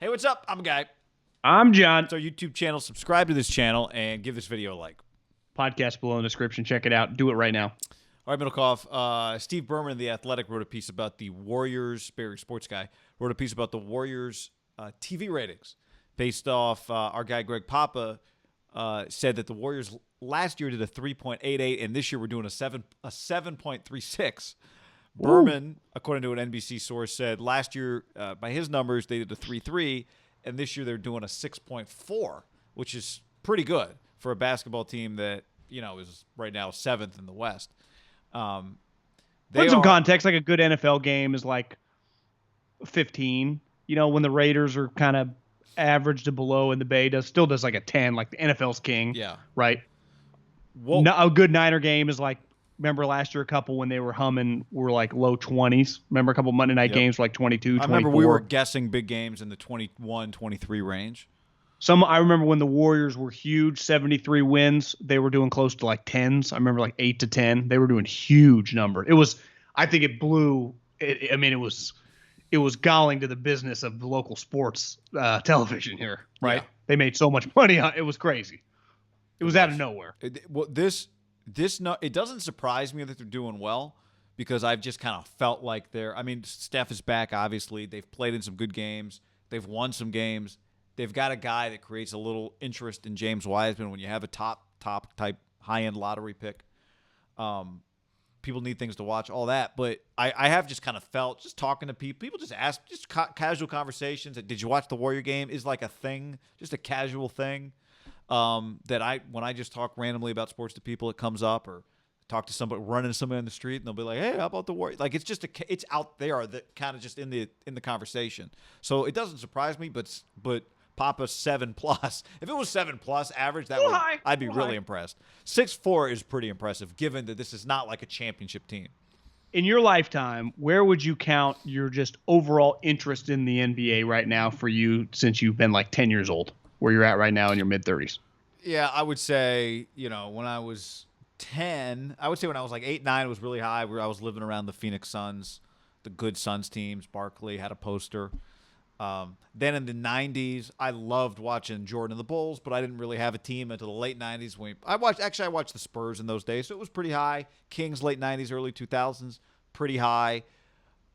Hey, what's up? I'm a guy. I'm John. It's our YouTube channel. Subscribe to this channel and give this video a like. Podcast below in the description. Check it out. Do it right now. All right, Middlecoff. Steve Berman of The Athletic wrote a piece about the Warriors. Barry Sports Guy wrote a piece about the Warriors' TV ratings based off our guy Greg Papa said that the Warriors last year did a 3.88 and this year we're doing a 7.36. Berman, according to an NBC source, said last year, by his numbers, they did a 3.3, and this year they're doing a 6.4, which is pretty good for a basketball team that, is right now 7th in the West. Put some context, like a good NFL game is like 15. When the Raiders are kind of average to below and the Bay still does like a 10, like the NFL's king. Yeah. Right? A good Niner game is like, remember last year a couple when they were humming were like low 20s. Remember a couple Monday night games were like 22, 24. I remember we were guessing big games in the 21, 23 range. I remember when the Warriors were huge, 73 wins, they were doing close to like 10s. I remember like 8 to 10. They were doing huge number. I think it blew. It was galling to the business of the local sports television here, right? Yeah. They made so much money on it. It was crazy. It was out of nowhere. It doesn't surprise me that they're doing well because I've just kind of felt like Steph is back, obviously. They've played in some good games. They've won some games. They've got a guy that creates a little interest in James Wiseman when you have a top type high-end lottery pick. People need things to watch, all that. But I have just kind of felt, just talking to people just ask, just casual conversations. Did you watch the Warrior game? Is like a thing, just a casual thing. That when I just talk randomly about sports to people, it comes up, or talk to somebody, run into somebody on the street, and they'll be like, "Hey, how about the Warriors?" Like it's out there, that kind of just in the conversation. So it doesn't surprise me, but Papa's 7+. If it was 7+ average, I'd be really impressed. 6.4 is pretty impressive, given that this is not like a championship team. In your lifetime, where would you count your just overall interest in the NBA right now for you, since you've been like 10 years old? Where you're at right now in your mid-30s? Yeah, I would say, when I was 10, I would say when I was like 8, 9, it was really high. Where I was living around the Phoenix Suns, the good Suns teams. Barkley had a poster. Then in the 90s, I loved watching Jordan and the Bulls, but I didn't really have a team until the late 90s. I watched the Spurs in those days, so it was pretty high. Kings, late 90s, early 2000s, pretty high.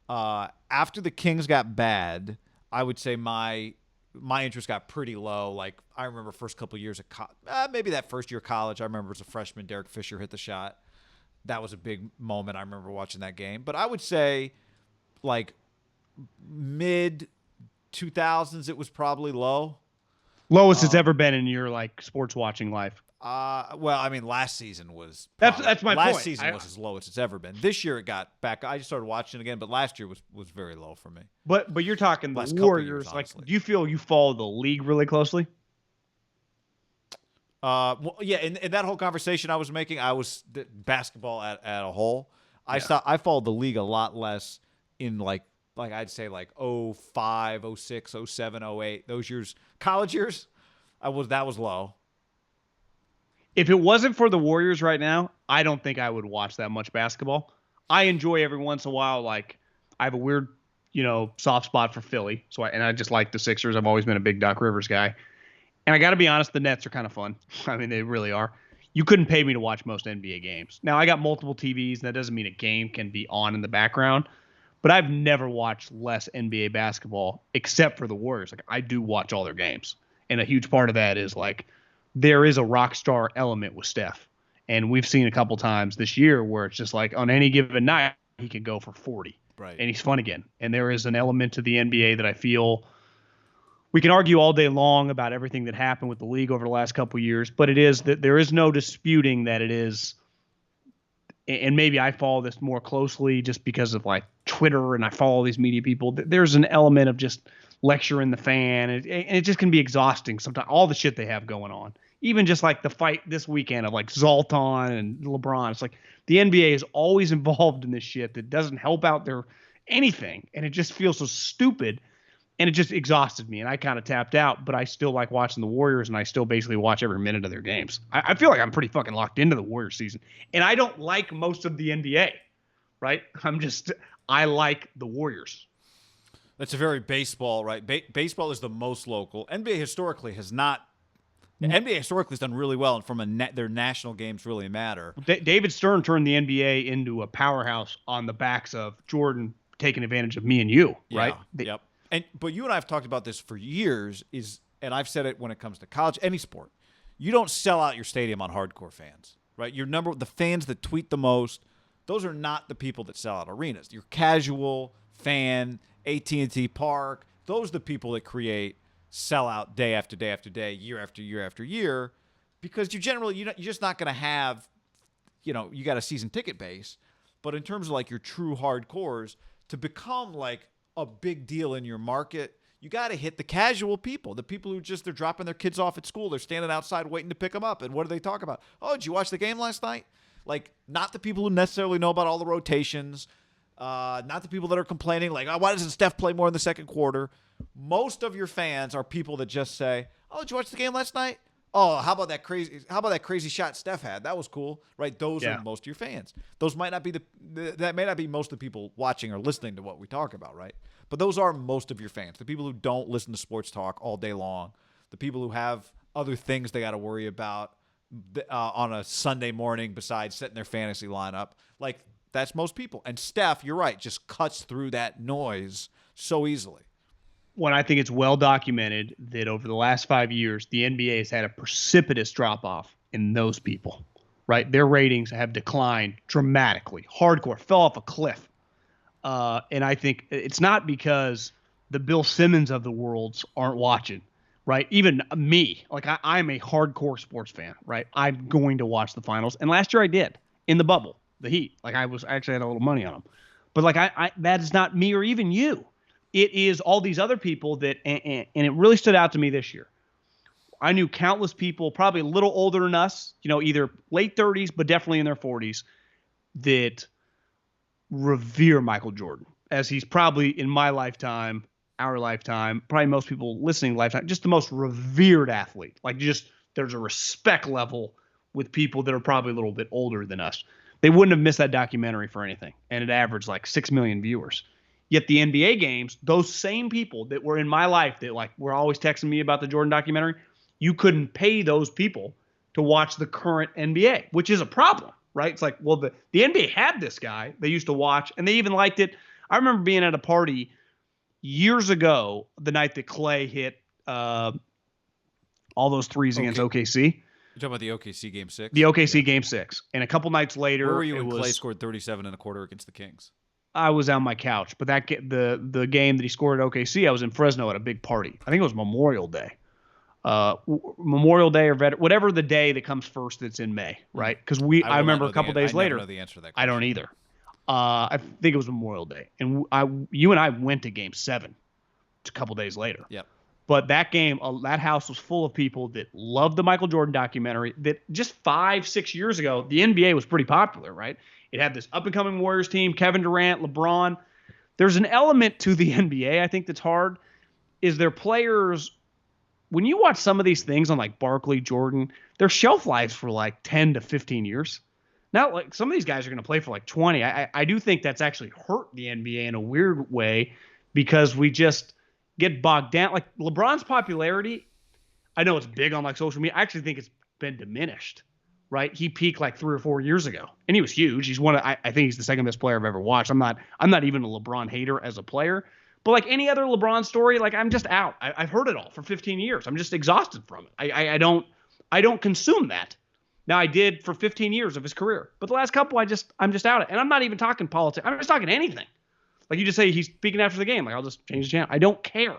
After the Kings got bad, I would say my interest got pretty low. Like, I remember first couple of years of maybe that first year of college, I remember as a freshman, Derek Fisher hit the shot. That was a big moment. I remember watching that game. But I would say, like, mid-2000s, it was probably low. Lowest it's ever been in your, like, sports watching life. Last season was that's my point. Last season was as low as it's ever been. This year it got back. I just started watching it again, but last year was very low for me. But you're talking the Warriors. Years, like, do you feel you follow the league really closely? Yeah. In that whole conversation I was making, I was basketball at a whole. I followed the league a lot less in like I'd say like 05, 06, 07, 08. Those years, college years, that was low. If it wasn't for the Warriors right now, I don't think I would watch that much basketball. I enjoy every once in a while. Like, I have a weird, soft spot for Philly. I just like the Sixers. I've always been a big Doc Rivers guy. And I got to be honest, the Nets are kind of fun. I mean, they really are. You couldn't pay me to watch most NBA games. Now, I got multiple TVs, and that doesn't mean a game can be on in the background. But I've never watched less NBA basketball except for the Warriors. Like, I do watch all their games. And a huge part of that is, like, there is a rock star element with Steph. And we've seen a couple times this year where it's just like on any given night, he can go for 40. Right. And he's fun again. And there is an element to the NBA that I feel we can argue all day long about everything that happened with the league over the last couple of years, but it is that there is no disputing that it is. And maybe I follow this more closely just because of like Twitter and I follow these media people. There's an element of just lecturing the fan, and it just can be exhausting sometimes, all the shit they have going on. Even just like the fight this weekend of like Zoltan and LeBron. It's like the NBA is always involved in this shit that doesn't help out their anything. And it just feels so stupid. And it just exhausted me. And I kind of tapped out, but I still like watching the Warriors, and I still basically watch every minute of their games. I feel like I'm pretty fucking locked into the Warriors season. And I don't like most of the NBA, right? I like the Warriors. That's a very baseball, right? Baseball is the most local. NBA historically has not. NBA historically has done really well, and from their national games really matter. David Stern turned the NBA into a powerhouse on the backs of Jordan taking advantage of me and you, right? Yeah, yep. But you and I have talked about this for years. And I've said it when it comes to college, any sport, you don't sell out your stadium on hardcore fans, right? The fans that tweet the most, those are not the people that sell out arenas. Your casual fan, AT&T Park, those are the people that create sellout day after day after day, year after year after year, because you're just not going to have, you got a season ticket base. But in terms of like your true hardcores, to become like a big deal in your market, you got to hit the casual people, the people who they're dropping their kids off at school. They're standing outside waiting to pick them up. And what do they talk about? Oh, did you watch the game last night? Like, not the people who necessarily know about all the rotations, not the people that are complaining, like, oh, why doesn't Steph play more in the second quarter? Most of your fans are people that just say, oh, did you watch the game last night? Oh, how about that crazy shot Steph had? That was cool, right? Those are most of your fans. Those might not be that may not be most of the people watching or listening to what we talk about, right? But those are most of your fans. The people who don't listen to sports talk all day long, the people who have other things they got to worry about on a Sunday morning besides setting their fantasy lineup. Like, that's most people. And Steph, you're right, just cuts through that noise so easily. When I think it's well documented that over the last 5 years, the NBA has had a precipitous drop-off in those people, right? Their ratings have declined dramatically. Hardcore fell off a cliff. And I think it's not because the Bill Simmons of the worlds aren't watching, right? Even me, like I'm a hardcore sports fan, right? I'm going to watch the finals. And last year I did in the bubble, the Heat. Like I actually had a little money on them. But like that is not me or even you. It is all these other people that, and it really stood out to me this year. I knew countless people, probably a little older than us, either late 30s, but definitely in their 40s, that revere Michael Jordan, as he's probably in my lifetime, our lifetime, probably most people listening lifetime, just the most revered athlete. Like just there's a respect level with people that are probably a little bit older than us. They wouldn't have missed that documentary for anything. And it averaged like 6 million viewers. Yet the NBA games, those same people that were in my life that like were always texting me about the Jordan documentary, you couldn't pay those people to watch the current NBA, which is a problem, right? It's like, well, the NBA had this guy they used to watch, and they even liked it. I remember being at a party years ago, the night that Clay hit all those threes against OKC. You're talking about the OKC Game 6? The OKC Game 6. And a couple nights later, where were you when Clay scored 37 and a quarter against the Kings? I was on my couch, but the game that he scored at OKC, I was in Fresno at a big party. I think it was Memorial Day. Memorial Day or whatever the day that comes first that's in May, right? Because I remember a couple days later. I don't know the answer to that question. I don't either. I think it was Memorial Day. And you and I went to Game 7 a couple days later. Yep. But that game, that house was full of people that loved the Michael Jordan documentary that just 5-6 years ago, the NBA was pretty popular, right? It had this up-and-coming Warriors team, Kevin Durant, LeBron. There's an element to the NBA I think that's hard, is their players, when you watch some of these things on like Barkley, Jordan, their shelf lives for like 10 to 15 years. Now, like some of these guys are going to play for like 20. I do think that's actually hurt the NBA in a weird way because we just get bogged down. Like LeBron's popularity, I know it's big on like social media. I actually think it's been diminished. Right, he peaked like 3 or 4 years ago, and he was huge. He's I think he's the second best player I've ever watched. I'm not even a LeBron hater as a player, but like any other LeBron story, like I'm just out. I've heard it all for 15 years. I'm just exhausted from it. I don't consume that. Now I did for 15 years of his career, but the last couple I'm just out. And I'm not even talking politics. I'm just talking anything. Like you just say he's speaking after the game. Like I'll just change the channel. I don't care.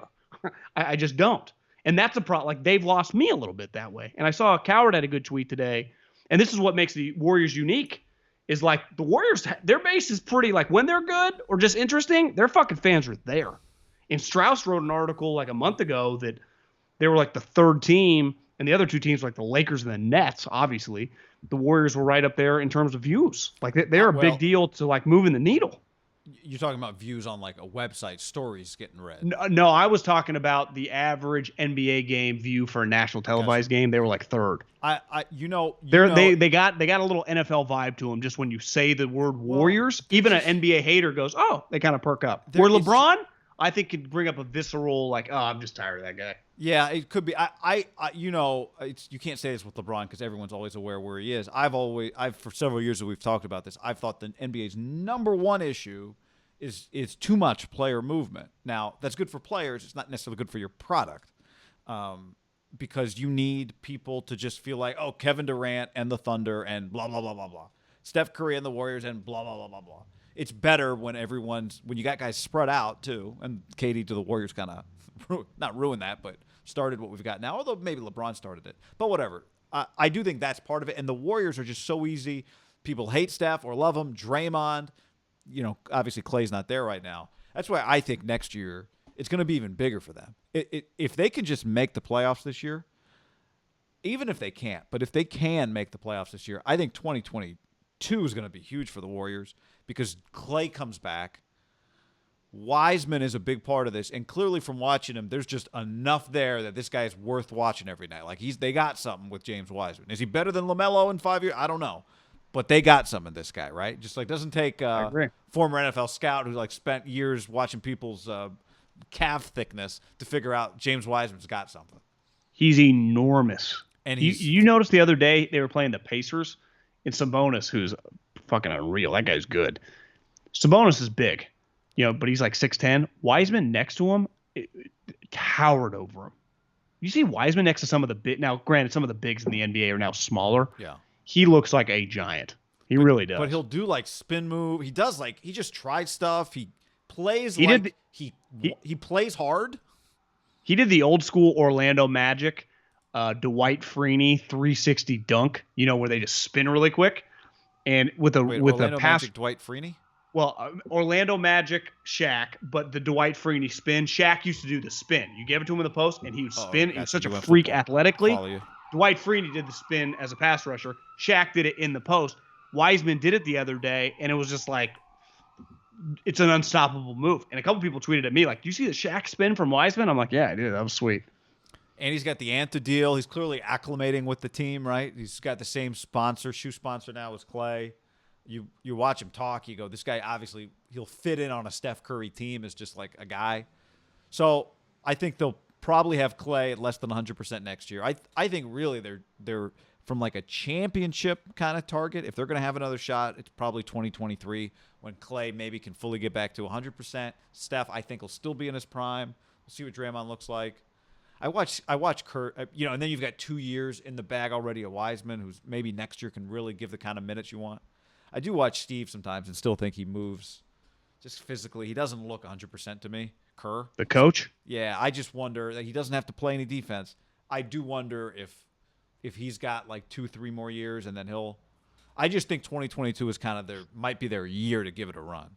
I just don't. And that's a problem. Like they've lost me a little bit that way. And I saw Coward had a good tweet today. And this is what makes the Warriors unique is like the Warriors, their base is pretty like when they're good or just interesting, their fucking fans are there. And Strauss wrote an article like a month ago that they were like the third team and the other two teams were like the Lakers and the Nets, obviously. The Warriors were right up there in terms of views. Like they're a big deal to like moving the needle. You're talking about views on like a website, stories getting read. No, I was talking about the average NBA game view for a national televised game. They were like third. They got a little NFL vibe to them just when you say the word Warriors. Even an NBA hater goes, oh, they kind of perk up. Where LeBron, I think could bring up a visceral like, oh, I'm just tired of that guy. Yeah, it could be. You can't say this with LeBron because everyone's always aware where he is. I've for several years that we've talked about this. I've thought the NBA's number one issue is too much player movement. Now that's good for players. It's not necessarily good for your product, because you need people to just feel like, oh, Kevin Durant and the Thunder and blah blah blah blah blah, Steph Curry and the Warriors and blah blah blah blah blah. It's better when you got guys spread out too, and KD to the Warriors kind of not ruined that, but started what we've got now. Although maybe LeBron started it, but whatever. I do think that's part of it. And the Warriors are just so easy. People hate Steph or love him. Draymond, obviously Clay's not there right now. That's why I think next year it's going to be even bigger for them. If they can just make the playoffs this year, even if they can't, but if they can make the playoffs this year, I think 2022 is going to be huge for the Warriors because Clay comes back. Wiseman is a big part of this, and clearly from watching him, there's just enough there that this guy is worth watching every night. Like they got something with James Wiseman. Is he better than LaMelo in 5 years? I don't know, but they got some in this guy, right? Just like doesn't take former NFL scout who like spent years watching people's calf thickness to figure out James Wiseman's got something. He's enormous. And you noticed the other day they were playing the Pacers, and Sabonis, who's fucking unreal. That guy's good. Sabonis is big. But he's like 6'10". Wiseman next to him towered over him. You see Wiseman next to some of the big. Now, granted, some of the bigs in the NBA are now smaller. Yeah, he looks like a giant. He really does. But he'll do like spin move. He does he just tried stuff. He plays he plays hard. He did the old school Orlando Magic, Dwight Freeney 360 dunk. Where they just spin really quick, and with Orlando a pass. Magic, Dwight Freeney. Well, Orlando Magic, Shaq, but the Dwight Freeney spin. Shaq used to do the spin. You gave it to him in the post, and he would spin. He was such a freak athletically. Dwight Freeney did the spin as a pass rusher. Shaq did it in the post. Wiseman did it the other day, and it was just like, it's an unstoppable move. And a couple people tweeted at me, like, do you see the Shaq spin from Wiseman? I'm like, yeah, I did. That was sweet. And he's got the Anta deal. He's clearly acclimating with the team, right? He's got the same shoe sponsor now as Clay. You watch him talk, you go, this guy obviously he'll fit in on a Steph Curry team as just like a guy. So I think they'll probably have Clay at less than 100% next year. I think really they're from like a championship kind of target. If they're going to have another shot, it's probably 2023 when Clay maybe can fully get back to 100%. Steph, I think, will still be in his prime. We'll see what Draymond looks like. I watch Kurt, and then you've got 2 years in the bag already of Wiseman, who's maybe next year can really give the kind of minutes you want. I do watch Steve sometimes and still think he moves just physically. He doesn't look 100% to me. Kerr. The coach? Yeah, I just wonder that he doesn't have to play any defense. I do wonder if he's got like 2-3 more years and then I just think 2022 is kind of might be their year to give it a run.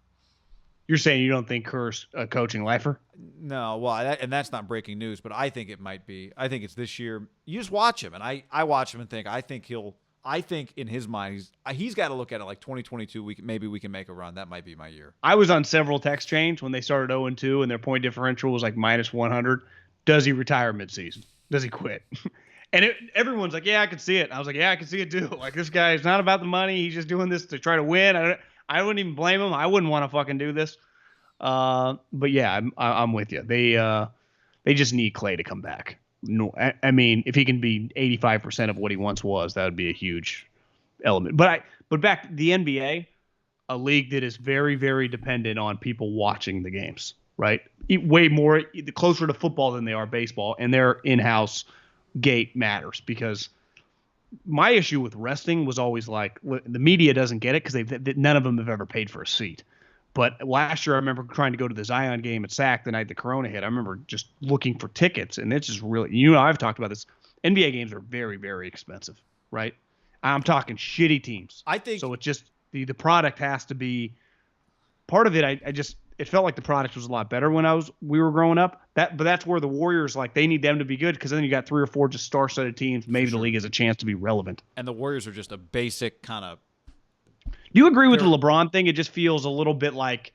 You're saying you don't think Kerr's a coaching lifer? No, well, and that's not breaking news, but I think it might be. I think it's this year. You just watch him, and I watch him and think, I think in his mind, he's got to look at it like 2022. Maybe we can make a run. That might be my year. I was on several text chains when they started 0-2 and their point differential was like minus 100. Does he retire midseason? Does he quit? And everyone's like, yeah, I can see it. I was like, yeah, I can see it too. Like, this guy is not about the money. He's just doing this to try to win. I wouldn't even blame him. I wouldn't want to fucking do this. But yeah, I'm with you. They just need Clay to come back. No, I mean, if he can be 85% of what he once was, that would be a huge element. But back to the NBA, a league that is very, very dependent on people watching the games, right? Way more closer to football than they are baseball, and their in-house gate matters because my issue with wrestling was always like the media doesn't get it because none of them have ever paid for a seat. But last year, I remember trying to go to the Zion game at SAC the night the Corona hit. I remember just looking for tickets, and it's just really, I've talked about this. NBA games are very, very expensive, right? I'm talking shitty teams. I think so. It's just the product has to be part of it. It felt like the product was a lot better when we were growing up. But that's where the Warriors, like, they need them to be good because then you got 3 or 4 just star-studded teams. Maybe the league has a chance to be relevant. And the Warriors are just a basic kind of. Do you agree with the LeBron thing? It just feels a little bit like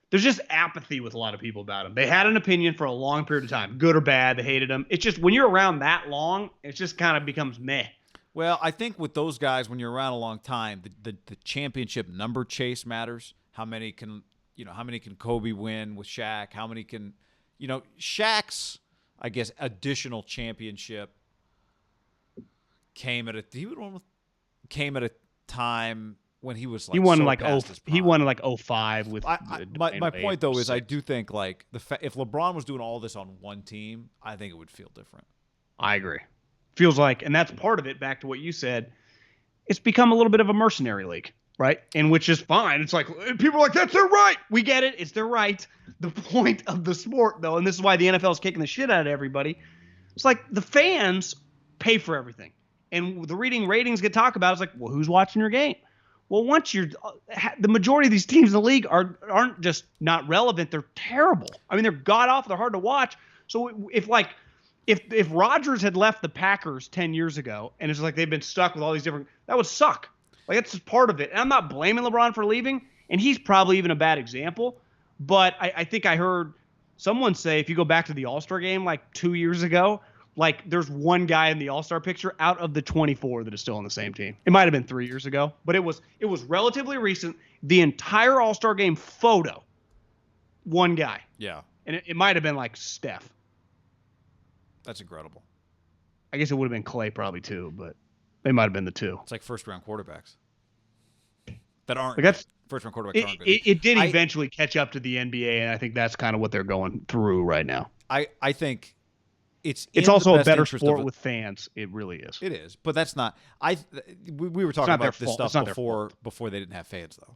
there's just apathy with a lot of people about him. They had an opinion for a long period of time, good or bad. They hated him. It's just when you're around that long, it just kind of becomes meh. Well, I think with those guys, when you're around a long time, the championship number chase matters. How many can how many can Kobe win with Shaq? How many can, Shaq's, I guess, additional championship came at a time when he was like he won so like past his prime. he won like 05 with. My point though is I do think like if LeBron was doing all this on one team, I think it would feel different. I agree. Feels like, and that's part of it. Back to what you said, it's become a little bit of a mercenary league, right? And which is fine. It's like people are like, that's their right. We get it. It's their right. The point of the sport, though, and this is why the NFL is kicking the shit out of everybody. It's like the fans pay for everything, and the ratings get talked about. It's like, well, who's watching your game? Well, once the majority of these teams in the league aren't just not relevant, they're terrible. I mean, they're god awful. They're hard to watch. So if Rodgers had left the Packers 10 years ago and it's like they've been stuck with all these different, that would suck. Like that's just part of it. And I'm not blaming LeBron for leaving, and he's probably even a bad example. But I think I heard someone say if you go back to the All-Star game like 2 years ago, like there's one guy in the All-Star picture out of the 24 that is still on the same team. It might have been 3 years ago, but it was relatively recent. The entire All-Star game photo, one guy. Yeah. And it might have been like Steph. That's incredible. I guess it would have been Clay probably too, but they might have been the two. It's like first-round quarterbacks that aren't like that's, first-round quarterbacks aren't good. It did eventually catch up to the NBA, and I think that's kind of what they're going through right now. I think it's also a better sport with fans. It really is. It is, but that's not. We were talking about this stuff before they didn't have fans, though.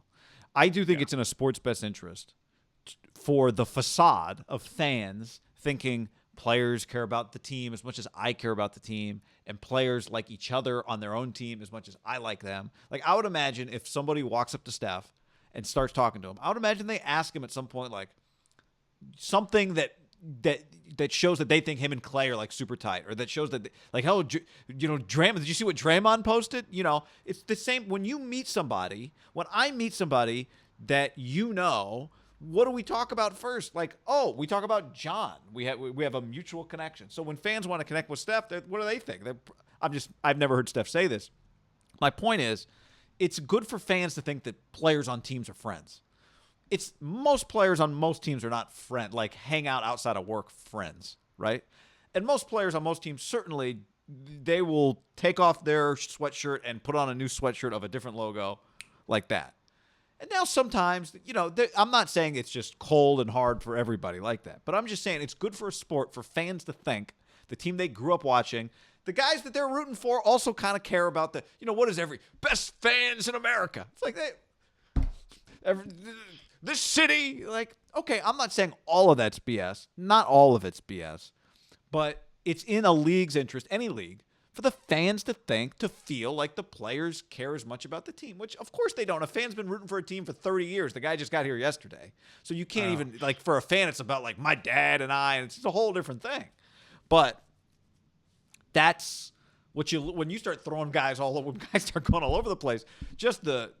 I do think it's in a sport's best interest for the facade of fans thinking players care about the team as much as I care about the team, and players like each other on their own team as much as I like them. Like I would imagine if somebody walks up to Steph and starts talking to him, I would imagine they ask him at some point like something that shows that they think him and Clay are like super tight, or that shows that like, oh, Draymond, did you see what Draymond posted? It's the same when you meet somebody. When I meet somebody that what do we talk about first? Like, oh, we talk about John. We have a mutual connection. So when fans want to connect with Steph, what do they think? I've never heard Steph say this. My point is, it's good for fans to think that players on teams are friends. It's most players on most teams are not like hang out outside of work friends, right? And most players on most teams, certainly they will take off their sweatshirt and put on a new sweatshirt of a different logo like that. And now sometimes, I'm not saying it's just cold and hard for everybody like that, but I'm just saying it's good for a sport for fans to think the team they grew up watching, the guys that they're rooting for also kind of care about what is every best fans in America. It's like this city, like, okay, I'm not saying all of that's BS. Not all of it's BS. But it's in a league's interest, any league, for the fans to feel like the players care as much about the team, which, of course, they don't. A fan's been rooting for a team for 30 years. The guy just got here yesterday. So you can't even, like, for a fan, it's about, like, my dad and I, and it's just a whole different thing. But that's when you start throwing guys all over, when guys start going all over the place, just the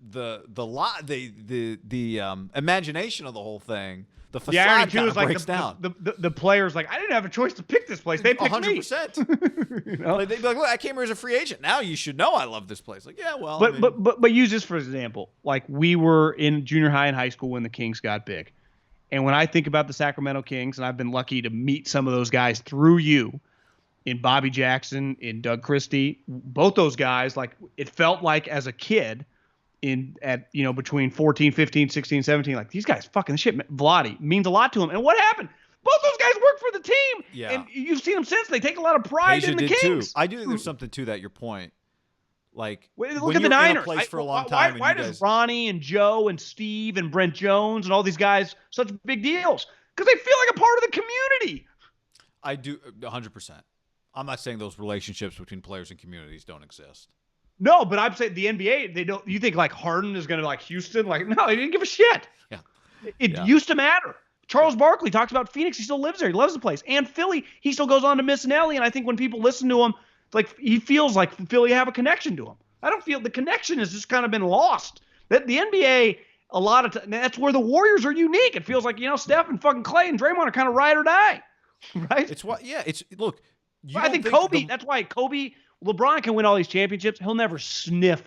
imagination of the whole thing, the facade kind of breaks down. The players like, I didn't have a choice to pick this place. They picked 100%. me. Like, they'd be like, look, I came here as a free agent. Now you should know I love this place. Like, yeah, well, but use this for example. Like we were in junior high and high school when the Kings got big, and when I think about the Sacramento Kings, and I've been lucky to meet some of those guys through you. In Bobby Jackson, in Doug Christie, both those guys, like it felt like as a kid between 14, 15, 16, 17, like these guys fucking shit. Vlade means a lot to him. And what happened? Both those guys work for the team. Yeah. And you've seen them since. They take a lot of pride in the Kings. Too. I do think there's something to that, your point. Like, look at the Niners. In a place for a long time, why does Ronnie and Joe and Steve and Brent Jones and all these guys such big deals? Because they feel like a part of the community. I do 100%. I'm not saying those relationships between players and communities don't exist. No, but I'm saying the NBA, they don't. You think like Harden is going to like Houston? Like, no, he didn't give a shit. Yeah, it used to matter. Charles Barkley talks about Phoenix. He still lives there. He loves the place. And Philly, he still goes on to miss Nelly. And I think when people listen to him, like he feels like Philly have a connection to him. I don't feel the connection has just kind of been lost. That the NBA, a lot of times, that's where the Warriors are unique. It feels like Steph and fucking Clay and Draymond are kind of ride or die, right? It's what. Yeah, it's look. I think Kobe. That's why LeBron can win all these championships. He'll never sniff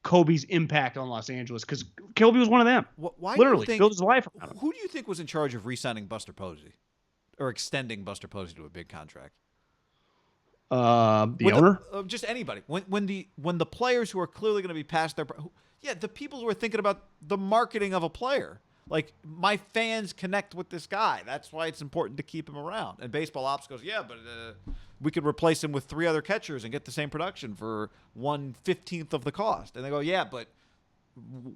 Kobe's impact on Los Angeles, because Kobe was one of them. Why Literally do you think, built his life around him. who do you think was in charge of re-signing Buster Posey or extending Buster Posey to a big contract? The owner? Just anybody. When the players who are clearly going to be past their the people who are thinking about the marketing of a player. Like, my fans connect with this guy. That's why it's important to keep him around. And baseball ops goes, yeah, but we could replace him with 3 other catchers and get the same production for 1/15 of the cost. And they go, yeah, but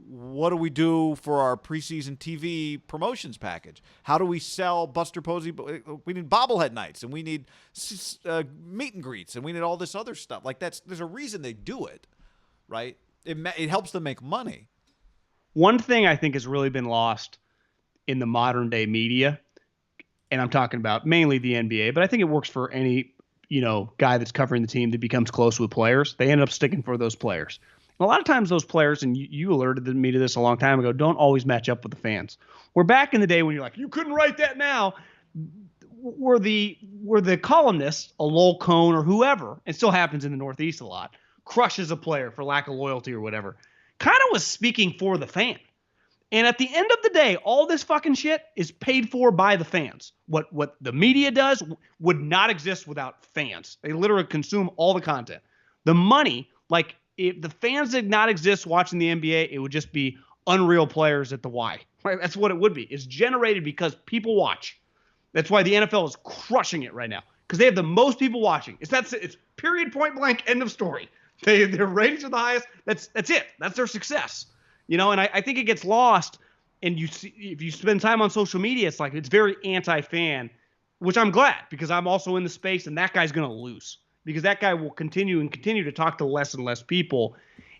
what do we do for our preseason TV promotions package? How do we sell Buster Posey? We need bobblehead nights, and we need meet and greets, and we need all this other stuff. Like, there's a reason they do it, right? It helps them make money. One thing I think has really been lost in the modern day media, and I'm talking about mainly the NBA, but I think it works for any, guy that's covering the team that becomes close with players. They end up sticking for those players. And a lot of times those players, and you alerted me to this a long time ago, don't always match up with the fans. We're back in the day when you're like, you couldn't write that now. Were the columnists, a Lowell Cone or whoever, it still happens in the Northeast a lot, crushes a player for lack of loyalty or whatever, kind of was speaking for the fan. And at the end of the day, all this fucking shit is paid for by the fans. What the media does would not exist without fans. They literally consume all the content. The money, like, if the fans did not exist watching the NBA, it would just be unreal players at the Y. Right? That's what it would be. It's generated because people watch. That's why the NFL is crushing it right now, because they have the most people watching. It's period, point blank, end of story. Their ratings are the highest. That's it. That's their success. And I think it gets lost. And if you spend time on social media, it's like it's very anti-fan, which I'm glad, because I'm also in the space, and that guy's going to lose, because that guy will continue to talk to less and less people.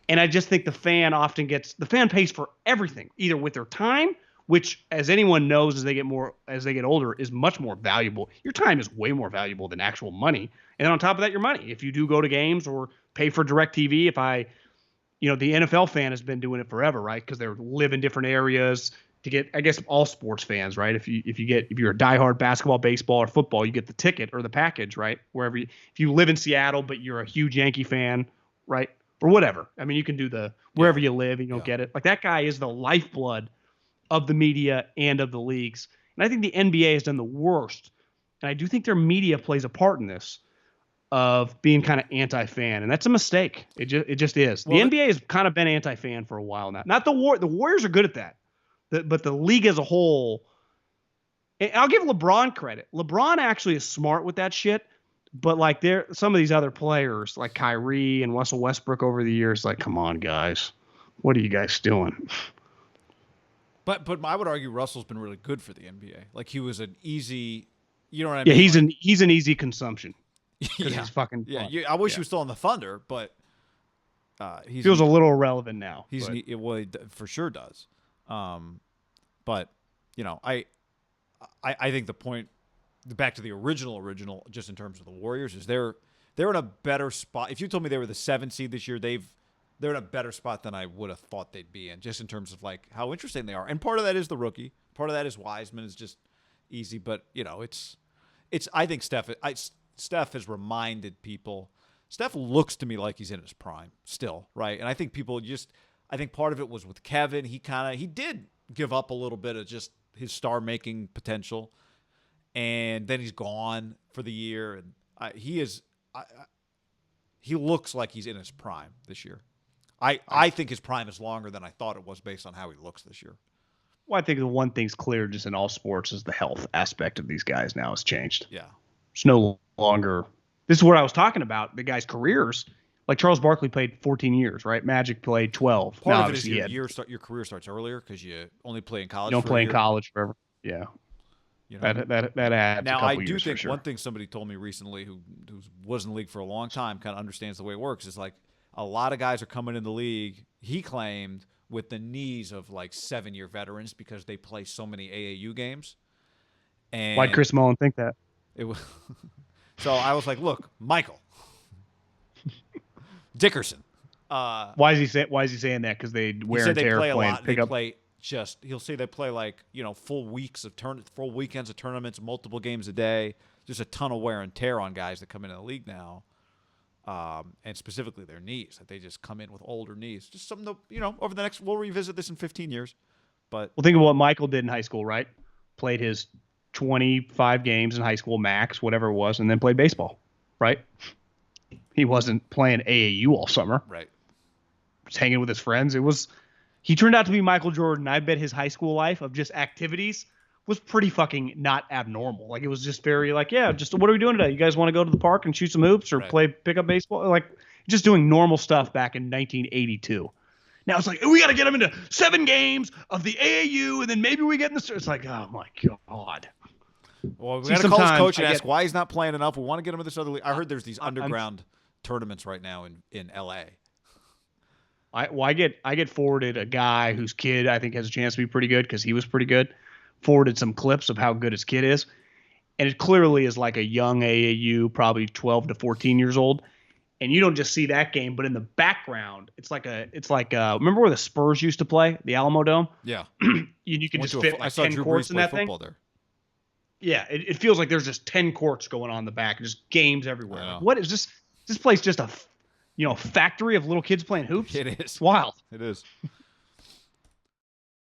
And I just think the fan pays for everything, either with their time, which, as anyone knows, as they get older, is much more valuable. Your time is way more valuable than actual money. And then on top of that, your money. If you do go to games or pay for DirecTV, the NFL fan has been doing it forever, right? Because they live in different areas to get, I guess, all sports fans, right? If you're a diehard basketball, baseball, or football, you get the ticket or the package, right? If you live in Seattle, but you're a huge Yankee fan, right? Or whatever. I mean, you can do wherever you live, and you don't get it. Like, that guy is the lifeblood of the media and of the leagues. And I think the NBA has done the worst. And I do think their media plays a part in this, of being kind of anti-fan, and that's a mistake. It just is. The NBA has kind of been anti-fan for a while now. Not the Warriors are good at that, but the league as a whole. And I'll give LeBron credit. LeBron actually is smart with that shit, but like some of these other players like Kyrie and Russell Westbrook over the years, like, come on, guys, what are you guys doing? But I would argue Russell's been really good for the NBA. Like, he was an easy, you know what I Yeah, mean? he's an easy consumption. Because Yeah. he's fucking Yeah, fun. I wish he was still on the Thunder, but he feels a little irrelevant now. He for sure does. But I think the point, back to the original, just in terms of the Warriors, is they're in a better spot. If you told me they were the 7th seed this year, they're in a better spot than I would have thought they'd be in, just in terms of like how interesting they are. And part of that is the rookie. Part of that is Wiseman is just easy, but it's I think Steph has reminded people. Steph looks to me like he's in his prime still, right? And I think I think part of it was with Kevin. He did give up a little bit of just his star-making potential, and then he's gone for the year. And he looks like he's in his prime this year. I think his prime is longer than I thought it was based on how he looks this year. Well, I think the one thing's clear just in all sports is the health aspect of these guys now has changed. Yeah. It's no longer. This is what I was talking about. The guys' careers, like Charles Barkley played 14 years, right? Magic played 12. Part of it is your career starts earlier because you only play in college. You don't play in college forever. Yeah. That adds. Now, a couple I do years think for sure. one thing somebody told me recently who was in the league for a long time kind of understands the way it works is like a lot of guys are coming in the league, he claimed, with the knees of like 7-year veterans because they play so many AAU games. And why'd Chris Mullin think that? It was so I was like, look, Michael Dickerson. Why is he saying that? Because they wear and tear play playing a lot. pickup. They play he'll say they play like full weekends of tournaments, multiple games a day. There's a ton of wear and tear on guys that come into the league now. and specifically their knees. That they just come in with older knees. Just something to, over the next. We'll revisit this in 15 years. But Well, think of what Michael did in high school, right? Played his 25 games in high school max, whatever it was, and then played baseball, right? He wasn't playing AAU all summer. right. Just hanging with his friends. He turned out to be Michael Jordan. I bet his high school life of just activities was pretty fucking not abnormal. Like, it was just very like, yeah, just what are we doing today? You guys want to go to the park and shoot some hoops or play pickup baseball? Like, just doing normal stuff back in 1982. Now it's like, we got to get him into 7 games of the AAU, and then maybe we get in the. It's like, oh my god. Well, we got to call his coach and ask why he's not playing enough. We want to get him in this other league. I heard there's these underground tournaments right now in LA. I get forwarded a guy whose kid I think has a chance to be pretty good because he was pretty good. Forwarded some clips of how good his kid is, and it clearly is like a young AAU, probably 12 to 14 years old. And you don't just see that game, but in the background, it's like remember where the Spurs used to play, the Alamo Dome? Yeah, you can just fit like 10 courts in that thing. There. Yeah, it feels like there's just 10 courts going on in the back, and just games everywhere. Like, what is this? This place just a factory of little kids playing hoops? It is It's wild. It is.